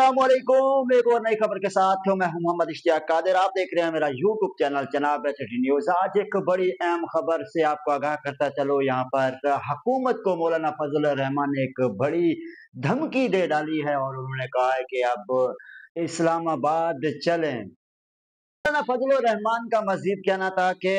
अस्सलामुअलैकुम। एक और नई खबर के साथ मैं हूं मोहम्मद इश्तियाक कादिर। आप देख रहे हैं मेरा यूट्यूब चैनल जनाब सिटी न्यूज। आज एक बड़ी अहम खबर से आपको आगाह करता चलो। यहाँ पर हुकूमत को मौलाना फजल रहमान ने एक बड़ी धमकी दे डाली है और उन्होंने कहा है कि अब इस्लामाबाद चलें। मौलाना फजल रहमान का मजीद कहना था कि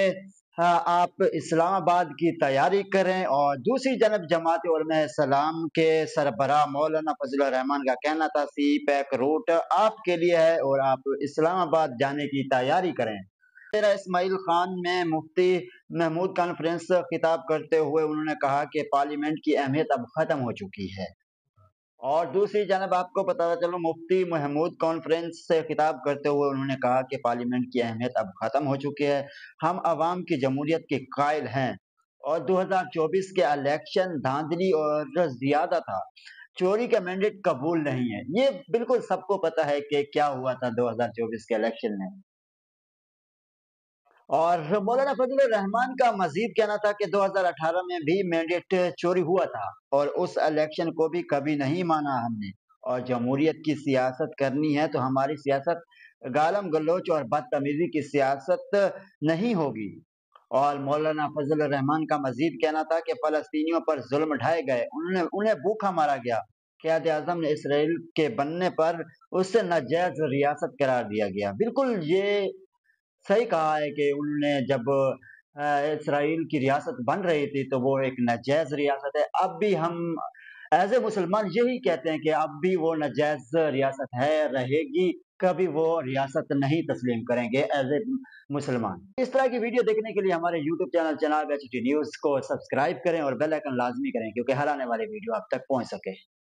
आप इस्लामाबाद की तैयारी करें। और दूसरी जानब जमात उलमा इस्लाम के सरबराह मौलाना फजल रहमान का कहना था सी पैक रूट आपके लिए है और आप इस्लामाबाद जाने की तैयारी करें। तेरा इस्माइल खान में मुफ्ती महमूद कॉन्फ्रेंस खिताब करते हुए उन्होंने कहा कि पार्लियामेंट की अहमियत अब खत्म हो चुकी है। और दूसरी जानब आपको बताता चलो, मुफ्ती महमूद कॉन्फ्रेंस से खिताब करते हुए उन्होंने कहा कि पार्लियामेंट की अहमियत अब खत्म हो चुकी है, हम अवाम की जमहूरियत के कायल हैं और 2024 के इलेक्शन धांधली और ज्यादा था, चोरी का मैंडेट कबूल नहीं है। ये बिल्कुल सबको पता है कि क्या हुआ था 2024 के इलेक्शन में। और मौलाना फजल रहमान का मजीद कहना था कि 2018 में भी मैंडेट चोरी हुआ था और उस इलेक्शन को भी कभी नहीं माना हमने। और जमहूरियत की सियासत करनी है तो हमारी सियासत गालम गलोच और बदतमीजी की सियासत नहीं होगी। और मौलाना फजल रहमान का मजीद कहना था कि फलस्तीनियों पर जुल्म ढाए गए, उन्हें भूखा मारा गया। क़यादे आज़म ने इसराइल के बनने पर उससे नाजायज रियासत करार दिया गया। बिल्कुल ये सही कहा है कि उन्होंने जब इसराइल की रियासत बन रही थी तो वो एक नाजायज रियासत है। अब भी हम एज ए मुसलमान यही कहते हैं कि अब भी वो नाजायज रियासत है, रहेगी, कभी वो रियासत नहीं तस्लीम करेंगे एज ए मुसलमान। इस तरह की वीडियो देखने के लिए हमारे यूट्यूब चैनल जनाब HT न्यूज़ को सब्सक्राइब करें और बेल आइकन लाजमी करें क्योंकि हर आने वाली वीडियो आप तक पहुंच सके।